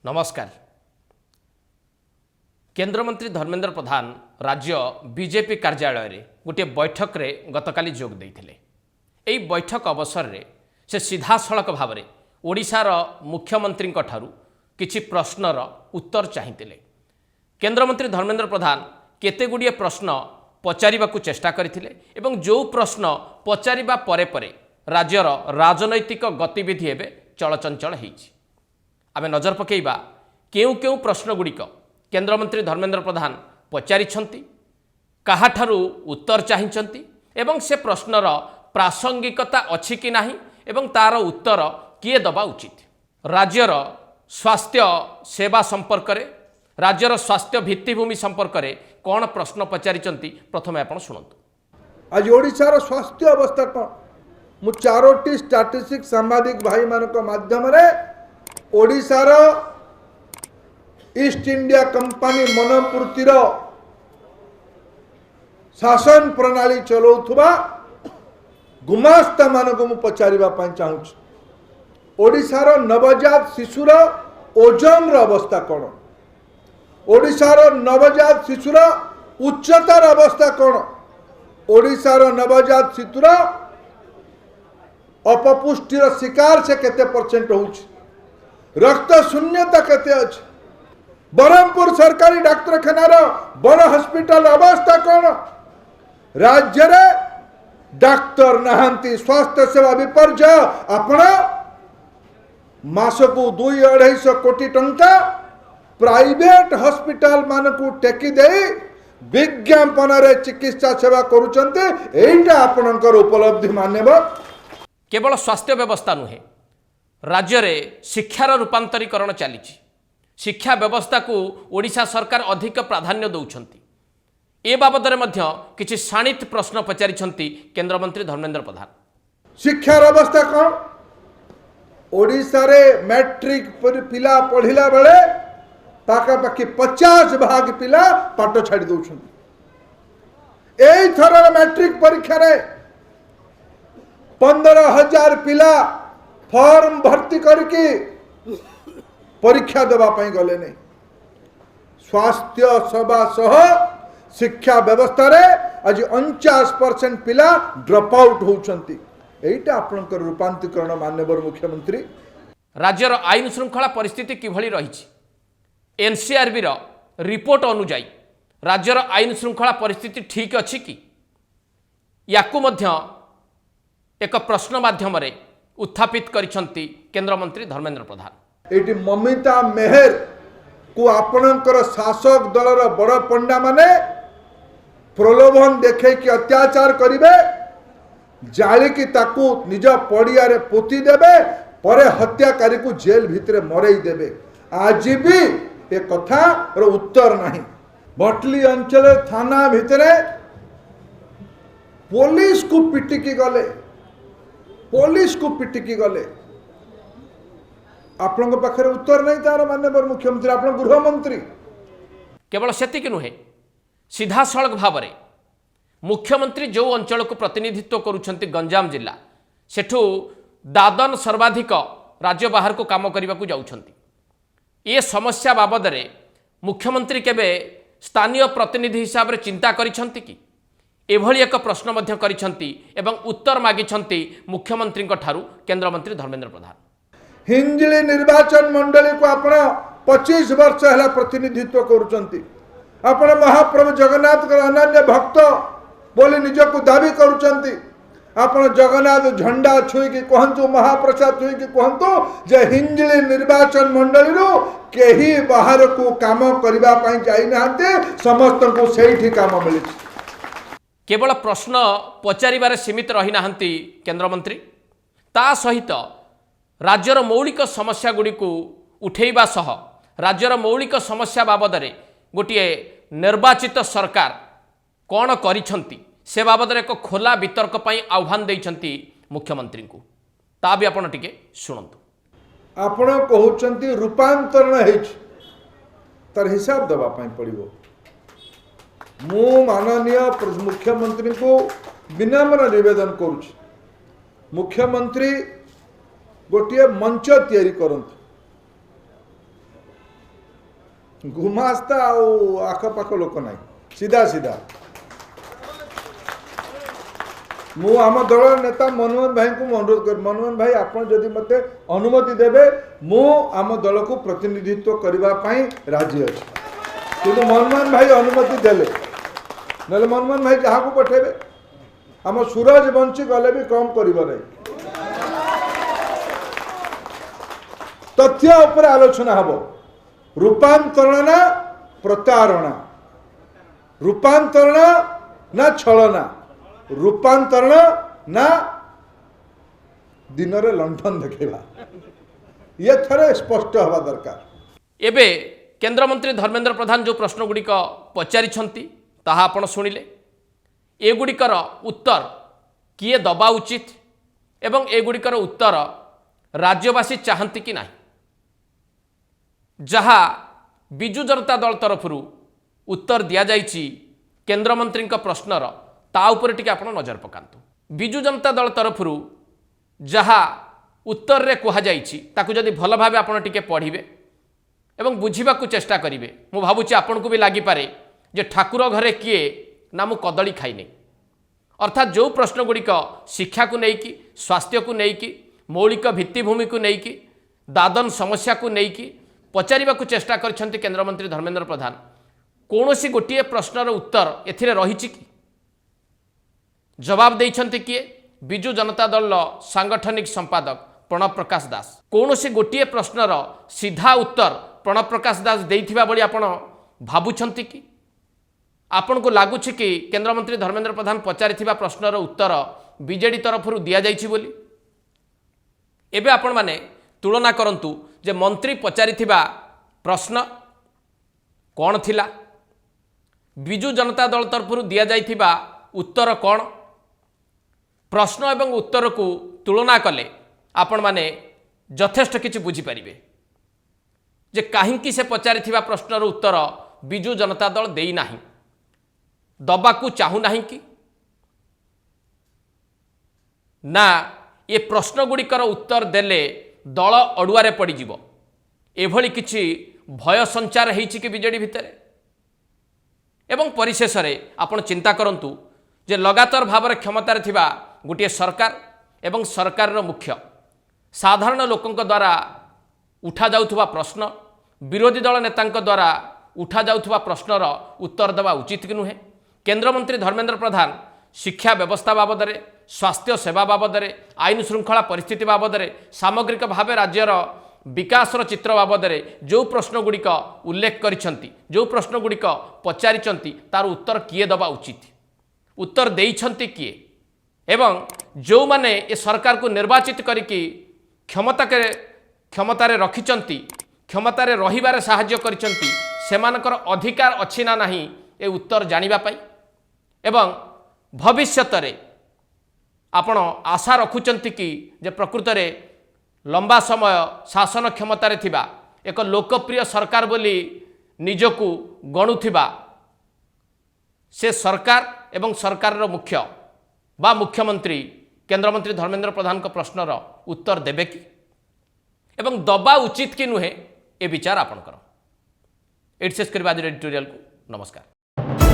नमस्कार। केंद्र मंत्री धर्मेंद्र प्रधान राज्य बीजेपी कार्यालय रे गोटे बैठक रे गतकाली जोग देइथिले। एई बैठक अवसर रे से सीधा सड़क भाव में ओडिशार मुख्यमंत्री ठारू किछि प्रश्नर उत्तर चाहिथिले। केंद्र मंत्री धर्मेंद्र प्रधान केतेगुड़िए प्रश्न पचारिबाकू चेष्टा करथिले एवं जो प्रश्न पचारिबा परे परे राज्यर राजनैतिक गतिविधि एबे चलचंचल हेछि। आमे नजर पकेइबा केउ केउ प्रश्न गुड़िक केंद्रमंत्री धर्मेंद्र प्रधान पचारिछंती, काहाठारू उत्तर चाहिंचंती एवं से प्रश्नर प्रासंगिकता अछि कि नाही एवं तार उत्तर किए दबा उचित। राज्यर स्वास्थ्य सेवा संपर्क रे, राज्यर स्वास्थ्य भित्तिभूमि संपर्क रे कौन प्रश्न पचारिछंती प्रथमे आपण सुनंतु। आज ओडिशार स्वास्थ्य अवस्था कौन मु चारोटी स्टैटिस्टिक सांबादिक भाई मानक माध्यम रे ओडिशार ईस्ट इंडिया कंपनी मनपूर्तिर शासन प्रणाली चलाउथुबा गुमास्ता मानक मु पचारिबा पई चाहूछि। ओडिशार नवजात शिशुर ओजन अवस्था कौन, ओडिशार नवजात शिशुर उच्चतार अवस्था कौन, ओडिशार नवजात शिशुर अपपुष्टिर शिकार से केते परसेंट होउछि, रक्त शून्यता केते अछि, बरहमपुर सरकारी डाक्तरखानार बड़ हॉस्पिटल अवस्था कौन, राज्य रे डाक्तर नाहंती, स्वास्थ्य सेवा विपर्जय। आपण मासकू 2-250 कोटी टंका प्राइवेट हॉस्पिटल मानकू टेकी दे विज्ञापन रे चिकित्सा सेवा करूचंते। एइटा आपणकर उपलब्धि मानेब। केवल स्वास्थ्य व्यवस्था नुहे, राज्य रे शिक्षार रूपांतरीकरण चली। शिक्षा व्यवस्था को ओडिशा सरकार अधिक प्राधान्य दौरान ए बाबद किसी शाणित प्रश्न पचारिछंती केंद्रमंत्री धर्मेंद्र प्रधान। शिक्षार अवस्था कौन, ओडिशा रे मैट्रिक पिला पढ़िला बेले पाखापाखि 50 भाग पिला पाठ छाड़ी दौरान। एई थरर मैट्रिक परीक्षा रे 15,000 पिला फॉर्म भर्ती करके परीक्षा देवा पाई गले नहीं। स्वास्थ्य सेवा सह शिक्षा व्यवस्था रे आज 49% पिला ड्रॉप आउट होउछंती। एइटा आपनकर रूपांतरीकरण माननीय मुख्यमंत्री। राज्यर आईन श्रृंखला परिस्थिति किभली रही एनसीआरबी रो रिपोर्ट अनुसार राज्यर आईन श्रृंखला परिस्थिति ठीक अछि कि याकू मध्य एक प्रश्न माध्यम रे उत्थापित करिसंती केंद्रमंत्री धर्मेंद्र प्रधान। एटी ममिता मेहर को आपणकर शासक दलर बड़ पंडा माने प्रलोभन देखे कि अत्याचार करिवे, जाली की ताकू निज पड़िया रे पोती देबे, परे हत्याकारी को जेल भितरे मरई देबे। आज भी ए कथा रो उत्तर नहीं। भटली अंचल थाना भितरे पुलिस को पिटिकी गले, पुलिस को पिटिकी गले। आपण पाखे उत्तर नहीं तार माननीय मुख्यमंत्री, आपण गृहमंत्री। केवल सेतिक नुहे, सीधा सड़क भाव में मुख्यमंत्री जो अंचल को प्रतिनिधित्व करुछंती गंजाम जिला, सेठू दादन सर्वाधिक राज्य बाहर को काम करने को जाउछंती। ये समस्या बाबद रे मुख्यमंत्री केबे स्थानीय प्रतिनिधि हिसाब रे चिंता करिछंती कि एभली एक प्रश्न मध्य करिछंती एवं उत्तर मागिछंती मुख्यमंत्री ठारू केंद्रमंत्री धर्मेंद्र प्रधान। हिंजिली निर्वाचन मंडली को आपण 25 वर्ष है प्रतिनिधित्व करुचंती। आपण महाप्रभु जगन्नाथ अनन्य भक्त बोली निजको दाबी करुचंती। आपण जगन्नाथ झंडा छुई कि कहंतु, महाप्रसाद छुई कि कहंतु जे हिंजिली निर्वाचन मंडली रो केही बाहर को काम करबा पई जाई नाते, समस्त को सेठी काम मिली। केवल प्रश्न पचारिबारे सीमित रही नाहंती केंद्रमंत्री, ता सहित राज्यर मौलिक समस्या गुड़ी को उठेबा सह राज्यर मौलिक समस्या बाबद रे गोटे निर्वाचित सरकार कौन करिछंती से बाबद एक खोला वितर्क पई आह्वान देइछंती मुख्यमंत्री को। ता भी आपण टिके सुनंतु। आपण कहउछंती रूपांतरण हेछि, तार हिसाब दबा पई पड़िबो। मु माननीय मुख्यमंत्री को विनम्र निवेदन करुछि, मुख्यमंत्री गोटे मंच तैयारी करंतु। गुमास्ता आउ आखपाख लोक ना सीधा सीधा मु आम दल नेता मनमोहन भाई को अनुरोध कर मनमोहन भाई आपन जदि मते अनुमति देबे मु आम दल को प्रतिनिधित्व करबा पई राजी अछि किंतु मनमोहन भाई अनुमति देले नले मनमोहन भाई जहाँ को पठेबे आम सूरज बंशी गले भी कम करिबो नै तथ्य ऊपर आलोचना हबो रूपांतरण ना प्रतारणा रूपांतरण ना छलना रूपांतरण ना दिन रे लंठन देखा ये थरे स्पष्ट हवा दरकार। एबे केंद्रमंत्री धर्मेंद्र प्रधान जो प्रश्न गुड़िक पचारिछंती ताहा आपण सुनिले एगुड़िकर उत्तर किए दबा उचित एवं एगुड़िकर उत्तर राज्यवासी चाहती कि नहीं जहा बिजु जनता दल तरफरु उत्तर दिया जाइछि केंद्रमंत्री प्रश्नर ता उपर टिके आपण नजर पकांतु बिजु जनता दल तरफरु जहा उत्तर रे कहा जाइछि ताकु जदि भल भाबे आपण टिके पढ़िबे एवं बुझिबाकू चेष्टा करिवे मु भाबुछि आपण को भी लागि पारे जे ठाकुर घरे किए ना मु कदली खाइने अर्थात जो प्रश्न गुड़िक शिक्षा को लेकिन स्वास्थ्य को लेकिन मौलिक भित्तिभूमि को लेकिन दादन समस्या को लेकिन पचारिबा को चेष्टा करछंती केंद्रमंत्री धर्मेंद्र प्रधान कौनसी गोटे प्रश्नर उत्तर एथिरे रहिछि कि जवाब देइछंती किए बिजु जनता दल सांगठनिक संपादक प्रणव प्रकाश दास कौनसी गोटे प्रश्नर सीधा उत्तर प्रणव प्रकाश दास देइथिबा बळी आपण भाबुछंती कि आपण को लागुछि कि केंद्रमंत्री धर्मेंद्र प्रधान पचारिथिबा प्रश्नर उत्तर बीजेडी तरफरु दिया जाइछि बोली एबे आपण माने तुलना करंतु जे मंत्री पचारिथिबा प्रश्न कौन थिला बिजु जनता दल तरफरु दिया जाइथिबा उत्तर कौन प्रश्न एवं उत्तर को तुलना कले आपण माने यथेष्ट किछि बुझी परिबे जे काहींकि से पचारिथिबा प्रश्नर उत्तर बिजु जनता दल देई नाही दबाकू चाहू नाही कि ना ये प्रश्न गुड़िकर उत्तर देले दल अड़ुआरे पड़ीजिव एभली किछि भय संचार हेछि कि बीजेडी भितरे एवं परिशेष रे आपण चिंता करंतु जे लगातार भाव क्षमतार थिबा गोटे सरकार एवं सरकार मुख्य साधारण लोकंक द्वारा उठा जाउथुबा प्रश्न विरोधी दल नेतांक द्वारा उठा जाउथुबा प्रश्नर उत्तर देवा उचित कि नुहे केंद्रमंत्री धर्मेंद्र प्रधान शिक्षा व्यवस्था बाबद में स्वास्थ्य सेवा बाबद में आईन श्रृंखला परिस्थिति बाबद में सामग्रिक भाव राज्यर विकासर चित्र बाबद में जो प्रश्न गुड़िक उल्लेख करिसेंती जो प्रश्न गुड़िक पचारिचंती तार उत्तर किए दबा उचित उत्तर देइछंती किए एवं जो माने ए सरकार को निर्वाचित करिकी क्षमतारे रखिचंती क्षमतारे रहिबारे साहाय्य करिचंती सेमानकर अधिकार अछि ना नाही ए उत्तर जानिबा पाई एवं भविष्यत रे आपण आशा रखुचंती कि जे प्रकृत रे लंबा समय शासन क्षमतारे थिबा एक लोकप्रिय सरकार बोली निजकू गणुथिबा से सरकार एवं सरकार मुख्य बा मुख्यमंत्री केंद्रमंत्री धर्मेंद्र प्रधान को प्रश्नर उत्तर देबे कि एवं दबा उचित कि नुहे ए विचार आपणकर एट शेष करबा आज एडिटोरियल को नमस्कार।